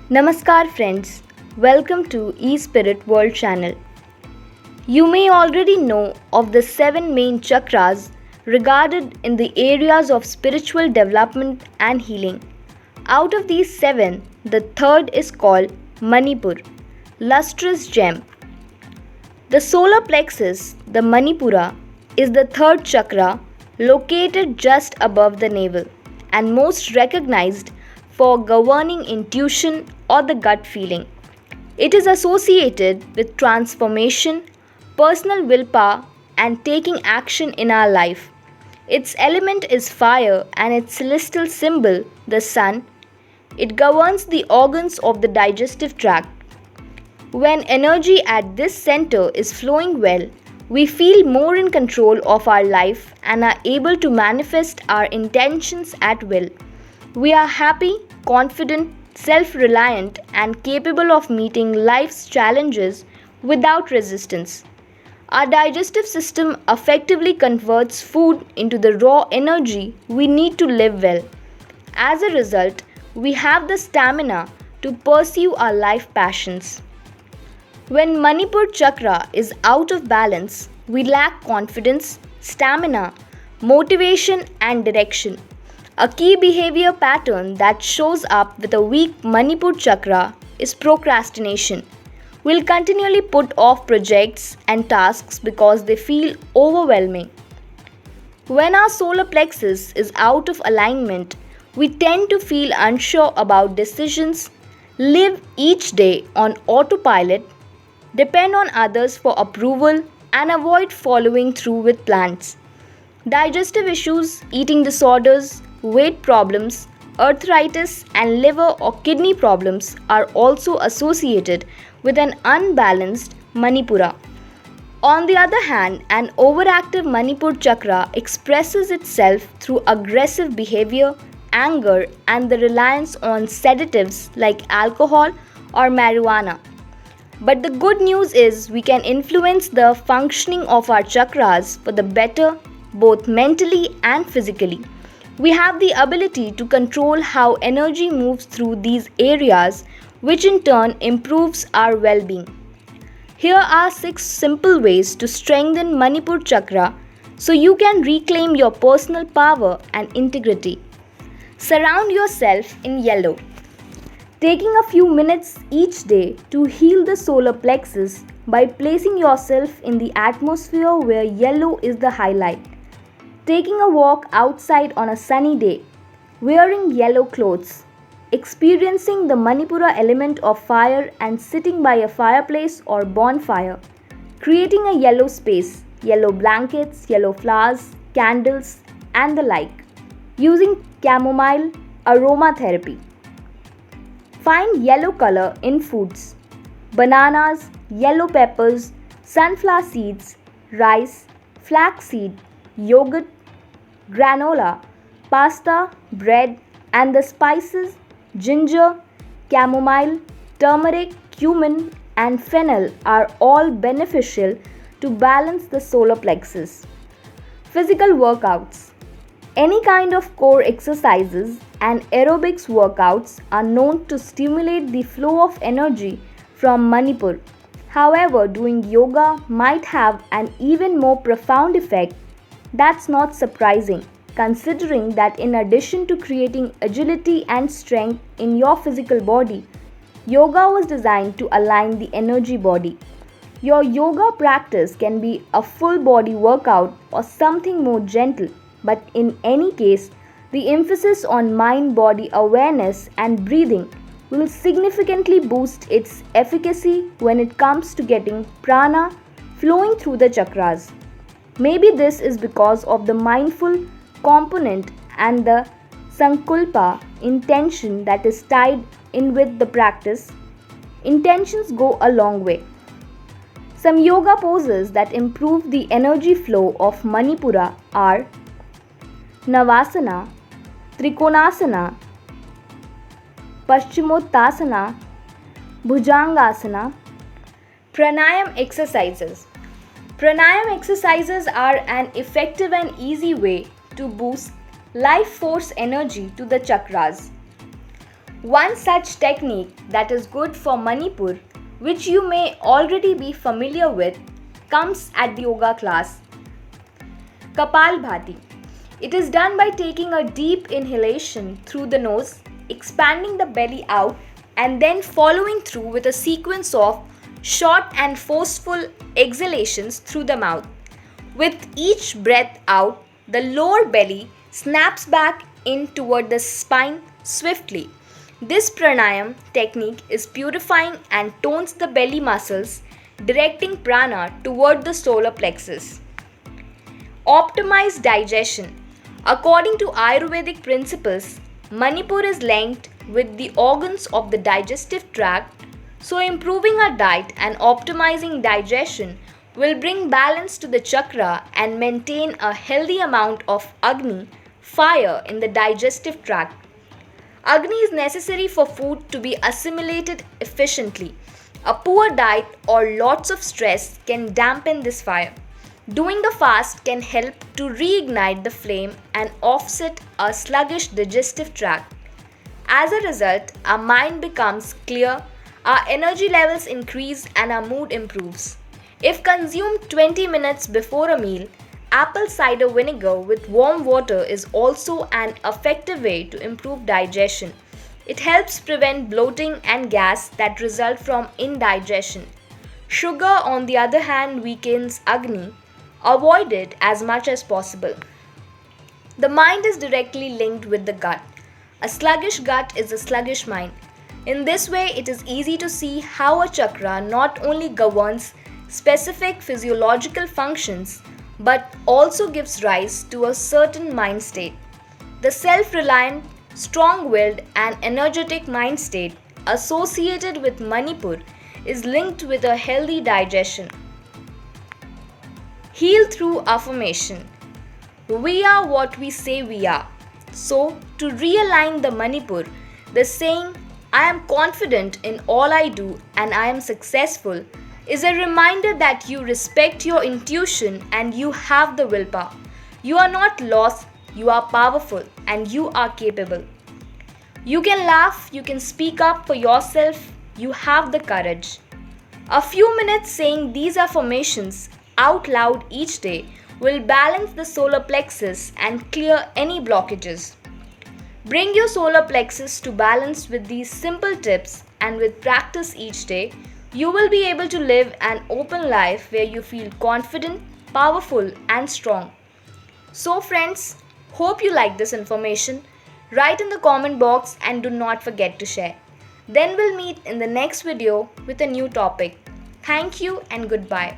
Namaskar friends, welcome to eSpirit World channel. You may already know of the 7 main chakras regarded in the areas of spiritual development and healing. Out of these 7, the third is called Manipur, lustrous gem. The solar plexus, the Manipura, is the third chakra located just above the navel and most recognized for governing intuition or the gut feeling. It is associated with transformation, personal willpower, and taking action in our life. Its element is fire and its celestial symbol, the sun. It governs the organs of the digestive tract. When energy at this center is flowing well, we feel more in control of our life and are able to manifest our intentions at will. We are happy, confident, self reliant, and capable of meeting life's challenges without resistance. Our digestive system effectively converts food into the raw energy we need to live well. As a result, we have the stamina to pursue our life passions. When Manipur chakra is out of balance, we lack confidence, stamina, motivation, and direction. A key behavior pattern that shows up with a weak Manipur chakra is procrastination. We'll continually put off projects and tasks because they feel overwhelming. When our solar plexus is out of alignment, we tend to feel unsure about decisions, live each day on autopilot, depend on others for approval, and avoid following through with plans. Digestive issues, eating disorders, weight problems, arthritis, and liver or kidney problems are also associated with an unbalanced Manipura. On the other hand, an overactive Manipur chakra expresses itself through aggressive behavior, anger, and the reliance on sedatives like alcohol or marijuana. But the good news is we can influence the functioning of our chakras for the better, both mentally and physically. We have the ability to control how energy moves through these areas, which in turn improves our well being. Here are 6 simple ways to strengthen Manipur chakra so you can reclaim your personal power and integrity. Surround yourself in yellow. Taking a few minutes each day to heal the solar plexus by placing yourself in the atmosphere where yellow is the highlight. Taking a walk outside on a sunny day, wearing yellow clothes, experiencing the Manipura element of fire and sitting by a fireplace or bonfire, creating a yellow space, yellow blankets, yellow flowers, candles, and the like, using chamomile aromatherapy. Find yellow color in foods. Bananas, yellow peppers, sunflower seeds, rice, flaxseed, yogurt, granola, pasta, bread, and the spices ginger, chamomile, turmeric, cumin, and fennel are all beneficial to balance the solar plexus. Physical workouts. Any kind of core exercises and aerobics workouts are known to stimulate the flow of energy from Manipur. However, doing yoga might have an even more profound effect. That's not surprising, considering that in addition to creating agility and strength in your physical body, yoga was designed to align the energy body. Your yoga practice can be a full body workout or something more gentle, but in any case, the emphasis on mind body awareness and breathing will significantly boost its efficacy when it comes to getting prana flowing through the chakras. Maybe this is because of the mindful component and the sankalpa intention that is tied in with the practice. Intentions go a long way. Some yoga poses that improve the energy flow of Manipura are Navasana, Trikonasana, Paschimottanasana, Bhujangasana. Pranayam exercises. Pranayam exercises are an effective and easy way to boost life force energy to the chakras. One such technique that is good for Manipur, which you may already be familiar with, comes at the yoga class. Kapalbhati. It is done by taking a deep inhalation through the nose, expanding the belly out, and then following through with a sequence of short and forceful exhalations through the mouth. With each breath out, the lower belly snaps back in toward the spine swiftly. This pranayam technique is purifying and tones the belly muscles, directing prana toward the solar plexus. Optimize digestion. According to Ayurvedic principles, Manipur is linked with the organs of the digestive tract, so improving our diet and optimizing digestion will bring balance to the chakra and maintain a healthy amount of Agni, fire, in the digestive tract. Agni is necessary for food to be assimilated efficiently. A poor diet or lots of stress can dampen this fire. Doing the fast can help to reignite the flame and offset a sluggish digestive tract. As a result, our mind becomes clear, our energy levels increase, and our mood improves. If consumed 20 minutes before a meal, apple cider vinegar with warm water is also an effective way to improve digestion. It helps prevent bloating and gas that result from indigestion. Sugar, on the other hand, weakens Agni. Avoid it as much as possible. The mind is directly linked with the gut. A sluggish gut is a sluggish mind. In this way, it is easy to see how a chakra not only governs specific physiological functions but also gives rise to a certain mind state. The self-reliant, strong-willed and energetic mind state associated with Manipur is linked with a healthy digestion. Heal through affirmation. We are what we say we are. So, to realign the Manipur, the saying, I am confident in all I do and I am successful, is a reminder that you respect your intuition and you have the willpower. You are not lost, you are powerful and you are capable. You can laugh, you can speak up for yourself, you have the courage. A few minutes saying these affirmations out loud each day will balance the solar plexus and clear any blockages. Bring your solar plexus to balance with these simple tips, and with practice each day, you will be able to live an open life where you feel confident, powerful, and strong. So, friends, hope you like this information. Write in the comment box and do not forget to share. Then we'll meet in the next video with a new topic. Thank you and goodbye.